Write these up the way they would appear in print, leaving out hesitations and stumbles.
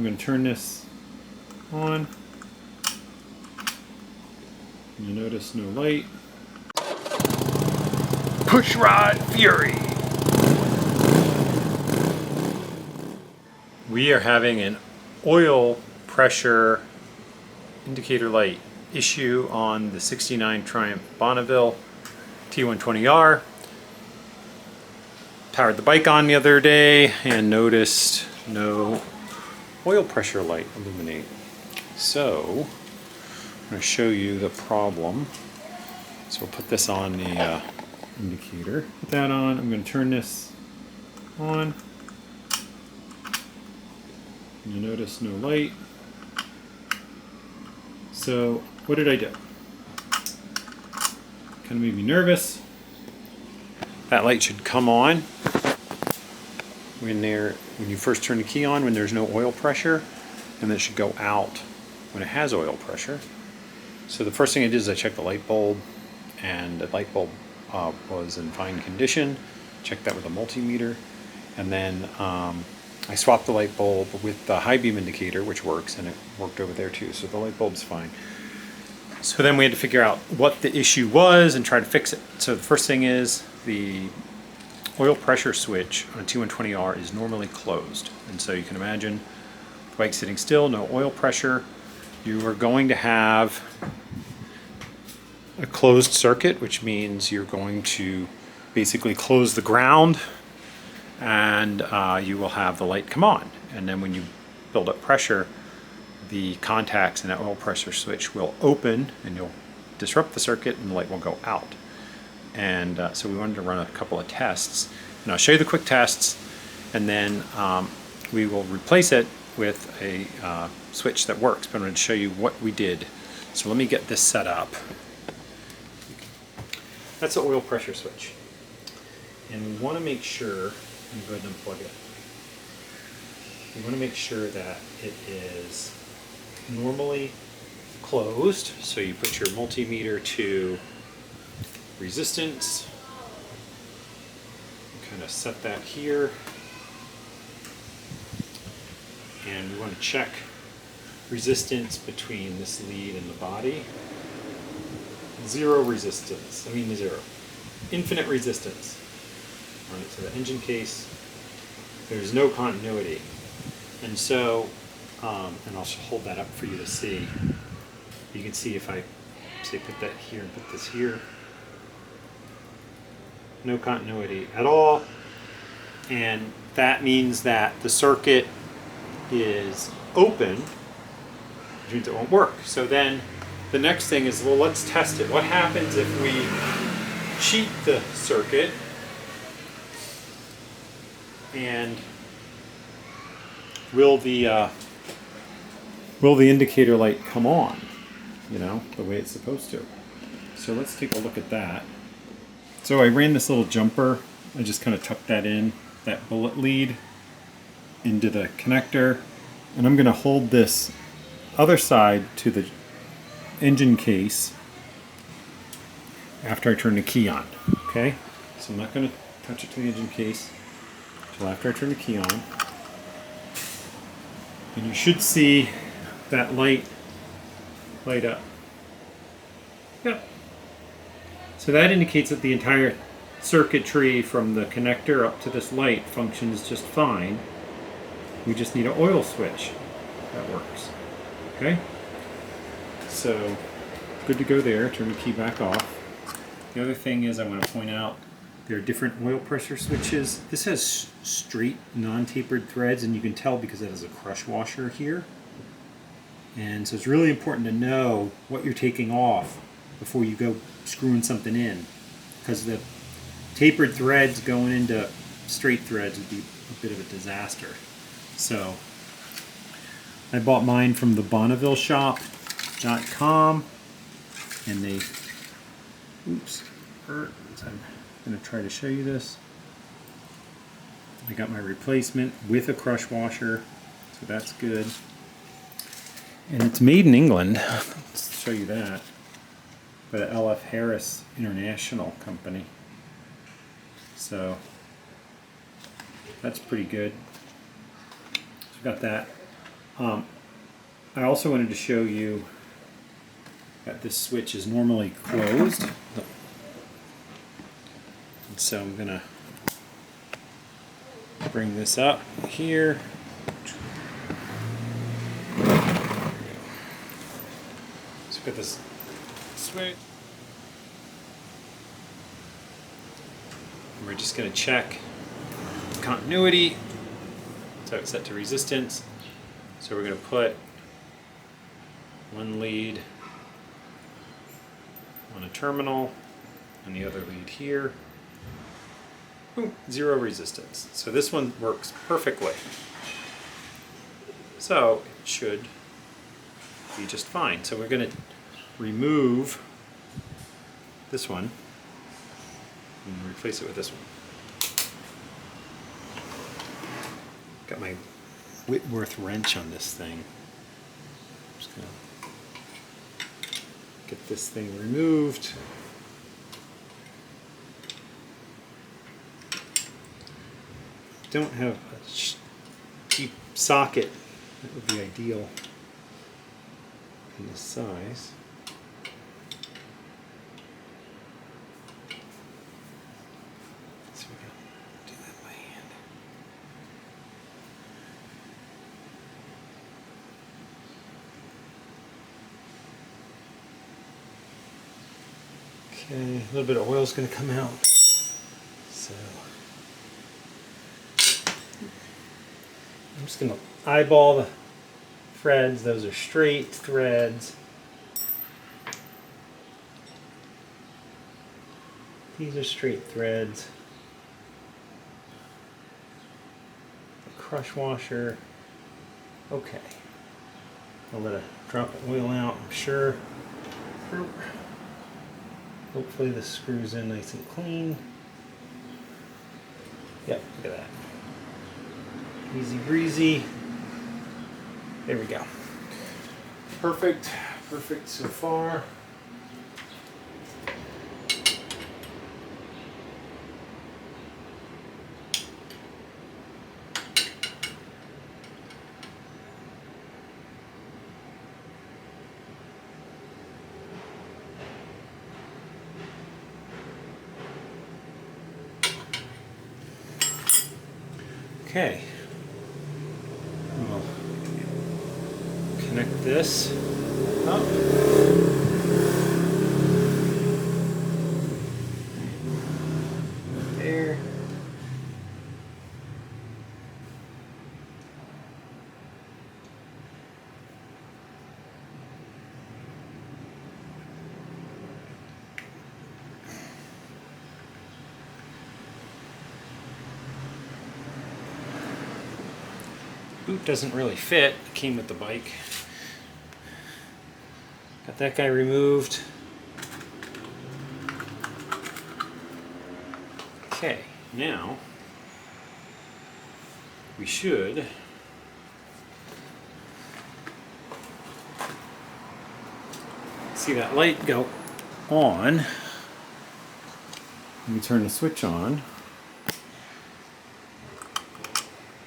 I'm going to turn this on. You notice no light. Push rod fury. We are having an oil pressure indicator light issue on the 69 Triumph Bonneville T120R. Powered the bike on the other day and noticed no oil pressure light illuminate. So I'm going to show you the problem. So we'll put this on the indicator. Put that on. I'm going to turn this on. You notice no light. So what did I do? Kind of made me nervous. That light should come on when you first turn the key on, when there's no oil pressure, and then it should go out when it has oil pressure. So the first thing I did is I checked the light bulb, and the light bulb was in fine condition. Checked that with a multimeter, and then I swapped the light bulb with the high beam indicator, which works, and it worked over there too, so the light bulb's fine. So then we had to figure out what the issue was and try to fix it. So the first thing is the oil pressure switch on a T120R is normally closed, and so you can imagine the bike sitting still, no oil pressure. You are going to have a closed circuit, which means you're going to basically close the ground, and you will have the light come on. And then when you build up pressure, the contacts in that oil pressure switch will open, and you'll disrupt the circuit, and the light will go out. And so we wanted to run a couple of tests, and I'll show you the quick tests, and then we will replace it with a switch that works. But I'm going to show you what we did. So let me get this set up. That's the oil pressure switch, and we want to make sure, let me go ahead and unplug it. We want to make sure that it is normally closed. So you put your multimeter to resistance, kind of set that here, and we want to check resistance between this lead and the body. Zero resistance, zero. Infinite resistance. Run it to the engine case. There's no continuity. And so, and I'll hold that up for you to see. You can see if I say put that here and put this here. No continuity at all. And that means that the circuit is open, which means it won't work. So then the next thing is, well, let's test it. What happens if we cheat the circuit and will the indicator light come on, the way it's supposed to? So let's take a look at that. So I ran this little jumper. I just kind of tucked that in, that bullet lead, into the connector, and I'm going to hold this other side to the engine case after I turn the key on. Okay, so I'm not going to touch it to the engine case until after I turn the key on. And you should see that light up. Yep. So that indicates that the entire circuitry from the connector up to this light functions just fine. We just need an oil switch that works. Okay? So, good to go there. Turn the key back off. The other thing is I want to point out there are different oil pressure switches. This has straight, non-tapered threads, and you can tell because it has a crush washer here. And so it's really important to know what you're taking off before you go screwing something in, because the tapered threads going into straight threads would be a bit of a disaster. So I bought mine from the Bonneville shop.com, and they, I'm going to try to show you this. I got my replacement with a crush washer, so that's good. And it's made in England. Let's show you that. By the LF Harris International Company. So that's pretty good. So we've got that. I also wanted to show you that this switch is normally closed. And so I'm going to bring this up here. Let's put this switch. And we're just going to check continuity. So it's set to resistance. So we're going to put one lead on a terminal and the other lead here. Boom, 0 resistance. So this one works perfectly. So it should be just fine. So we're going to remove this one and replace it with this one. Got my Whitworth wrench on this thing. Just gonna get this thing removed. Don't have a cheap socket. That would be ideal in this size. So we gotta do that by hand. Okay, a little bit of oil is going to come out. So I'm just going to eyeball the threads. Those are straight threads. These are straight threads. The crush washer. Okay. I'll let a drop of oil out, I'm sure. Hopefully this screws in nice and clean. Yep, look at that. Easy breezy. There we go. Perfect. Perfect so far. Okay, we'll connect this up. There. Boot doesn't really fit. It came with the bike. Got that guy removed. Okay, now we should see that light go on. Let me turn the switch on.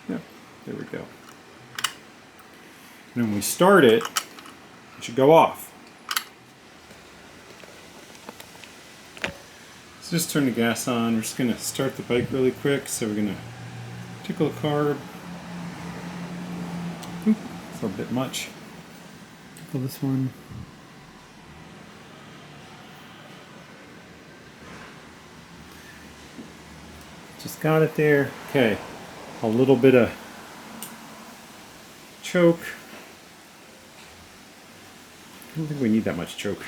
Yep, there we go. And when we start it, it should go off. So just turn the gas on. We're just going to start the bike really quick. So we're going to tickle the carb. Oop, it's a bit much. Tickle this one. Just got it there. Okay, a little bit of choke. I don't think we need that much choke.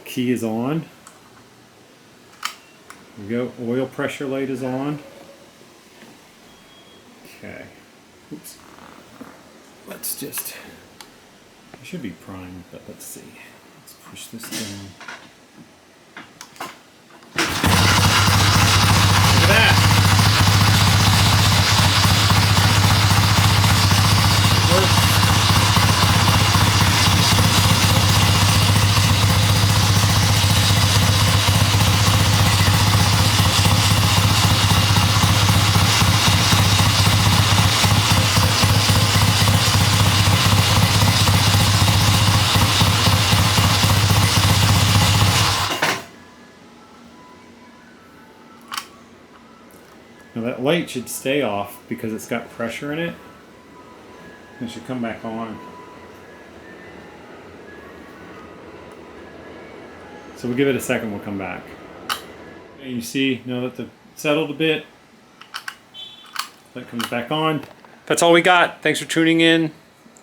Key is on. There we go. Oil pressure light is on. Okay. Oops. Let's just. It should be primed, but let's see. Let's push this down. Look at that. It works. Now that light should stay off because it's got pressure in it. It should come back on. So we'll give it a second, we'll come back. And you see, now that it's settled a bit, that comes back on. That's all we got. Thanks for tuning in.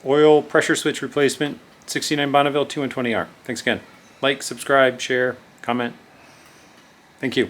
Oil pressure switch replacement, 69 Bonneville 2 and 20R. Thanks again. Like, subscribe, share, comment. Thank you.